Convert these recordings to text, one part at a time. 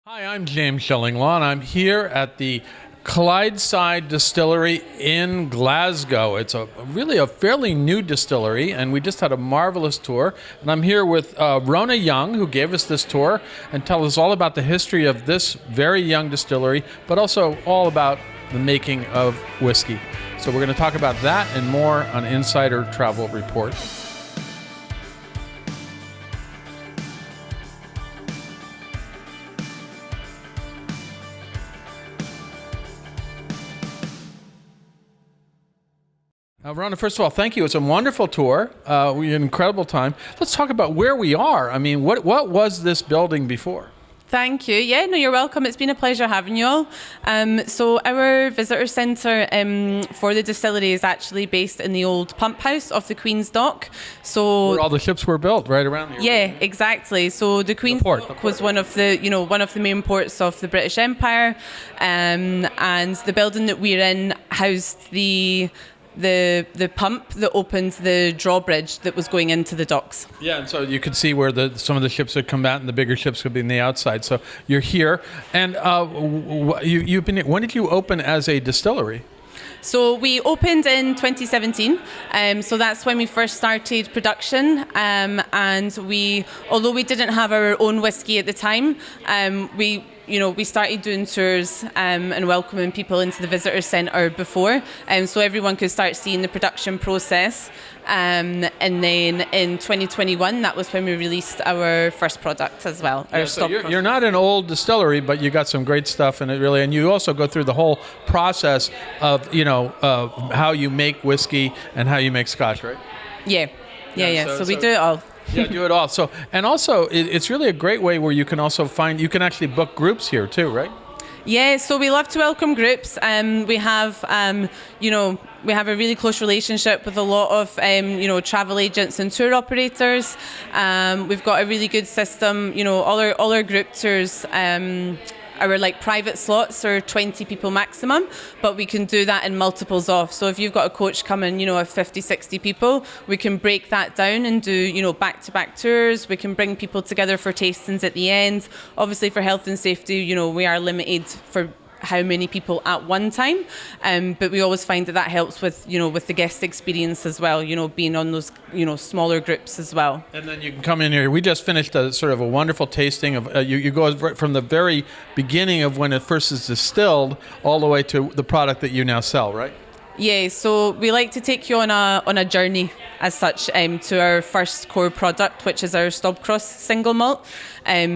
Hi, I'm James Shillinglaw, and I'm here at the Clydeside Distillery in Glasgow. It's really a fairly new distillery, and we just had a marvelous tour. And I'm here with Rona Young, who gave us this tour and tell us all about the history of this very young distillery, but also all about the making of whiskey. So we're going to talk about that and more on Insider Travel Report. Rhonda, first of all, thank you. It's a wonderful tour. We had an incredible time. Let's talk about where we are. I mean, what was this building before? Thank you. Yeah, no, you're welcome. It's been a pleasure having you all. So our visitor centre for the distillery is actually based in the old pump house of the Queen's Dock. So where all the ships were built, right around here. Yeah, exactly. So the Queen's Dock was one of the main ports of the British Empire, and the building that we're in housed the pump that opened the drawbridge that was going into the docks. Yeah, and so you could see where some of the ships would come out, and the bigger ships would be on the outside. So you're here, and you've been. When did you open as a distillery? So we opened in 2017. So that's when we first started production. And although we didn't have our own whiskey at the time, we started doing tours and welcoming people into the visitor centre before, so everyone could start seeing the production process. And then in 2021, that was when we released our first product as well. So you're not an old distillery, but you got some great stuff in it, really. And you also go through the whole process of how you make whiskey and how you make Scotch, right? Yeah. So we do it all. Yeah, do it all. So, and also, it's really a great way where you can also you can actually book groups here too, right? Yeah, so we love to welcome groups. We have, we have a really close relationship with a lot of, travel agents and tour operators. We've got a really good system. All our group tours. Our private slots are 20 people maximum, but we can do that in multiples of. So if you've got a coach coming, of 50, 60 people, we can break that down and do, back-to-back tours. We can bring people together for tastings at the end. Obviously for health and safety, we are limited for how many people at one time, but we always find that helps with the guest experience as well, being on those smaller groups as well. And then you can come in here. We just finished a sort of a wonderful tasting of you go right from the very beginning of when it first is distilled all the way to the product that you now sell, right? Yeah, so we like to take you on a journey as such to our first core product, which is our Stobcross single malt.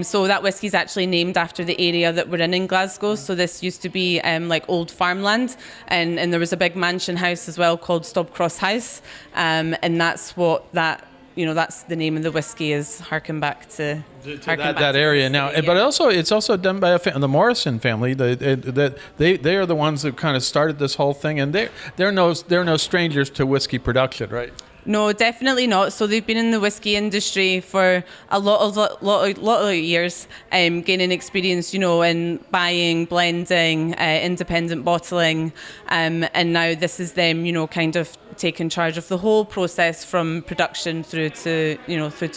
So that whiskey is actually named after the area that we're in Glasgow. So this used to be old farmland, and there was a big mansion house as well called Stobcross House, and that's what that's the name of the whiskey is harken back to that area now. Yeah. But also, it's also done by the Morrison family. They are the ones that kind of started this whole thing, and they're no strangers to whiskey production, right? No, definitely not. So they've been in the whiskey industry for a lot of years, gaining experience, in buying, blending, independent bottling, and now this is them, kind of taking charge of the whole process from production through to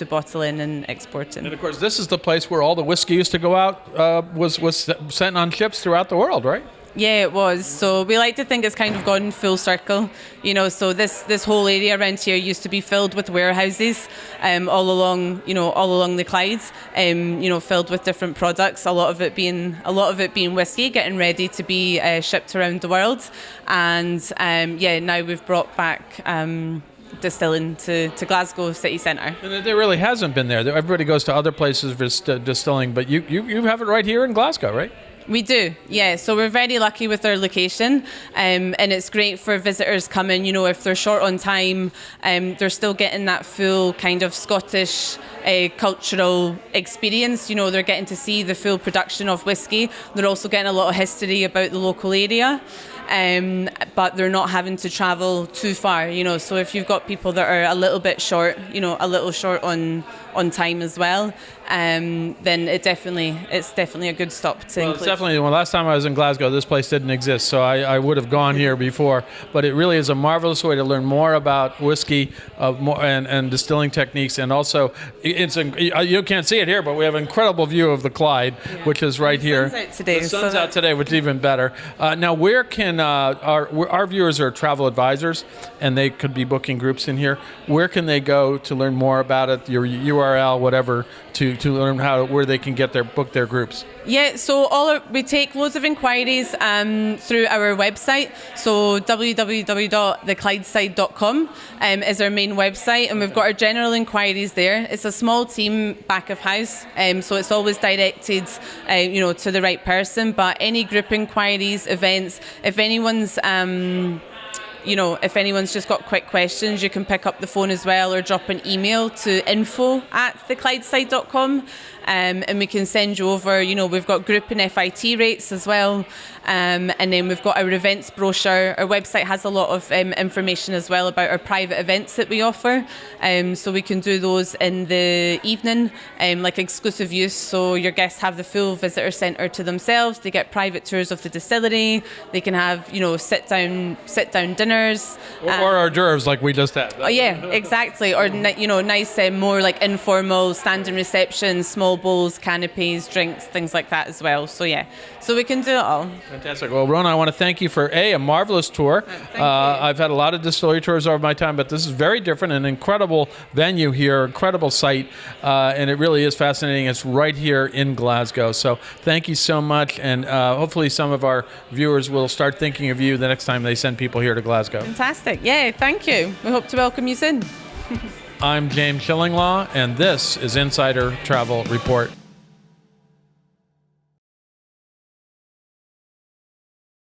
bottling and exporting. And of course, this is the place where all the whiskey used to go out, was sent on ships throughout the world, right? Yeah, it was. So we like to think it's kind of gone full circle. So this whole area around here used to be filled with warehouses, all along the Clydes, filled with different products. A lot of it being whiskey, getting ready to be shipped around the world. And now we've brought back distilling to Glasgow city centre. And there really hasn't been there. Everybody goes to other places for distilling, but you have it right here in Glasgow, right? We do, yeah. So we're very lucky with our location, and it's great for visitors coming. If they're short on time, they're still getting that full kind of Scottish cultural experience. They're getting to see the full production of whiskey. They're also getting a lot of history about the local area. but they're not having to travel too far, you know. So if you've got people that are a little bit short, you know, a little short on time as well, then it's definitely a good stop to Well, include. it's definitely, well, last time I was in Glasgow, this place didn't exist, so I would have gone here before. But it really is a marvelous way to learn more about whiskey and distilling techniques. And also, you can't see it here, but we have an incredible view of the Clyde, which is right here. The sun's out today. The sun's out today, which is even better. Now, where can our viewers are travel advisors, and they could be booking groups in here. Where can they go to learn more about it? Your URL, whatever, to learn where they can book their groups. Yeah, so we take loads of inquiries through our website. So www.theclydeside.com is our main website, and we've got our general inquiries there. It's a small team back of house, so it's always directed, to the right person. But any group inquiries, events, if anyone's just got quick questions, you can pick up the phone as well or drop an email to info@theclydeside.com, and we can send you over, we've got group and FIT rates as well. And then we've got our events brochure. Our website has a lot of information as well about our private events that we offer. So we can do those in the evening, like exclusive use. So your guests have the full visitor centre to themselves. They get private tours of the distillery. They can have, sit down dinners. Or hors d'oeuvres like we just had. Oh yeah, exactly. Or nice, more like informal standing receptions, small bowls, canopies, drinks, things like that as well. So yeah, so we can do it all. Fantastic. Well, Rona, I want to thank you for a marvelous tour. Thank you. I've had a lot of distillery tours over my time, but this is very different. An incredible venue here, incredible site, and it really is fascinating. It's right here in Glasgow. So thank you so much, and hopefully some of our viewers will start thinking of you the next time they send people here to Glasgow. Fantastic. Yeah, thank you. We hope to welcome you soon. I'm James Shillinglaw, and this is Insider Travel Report.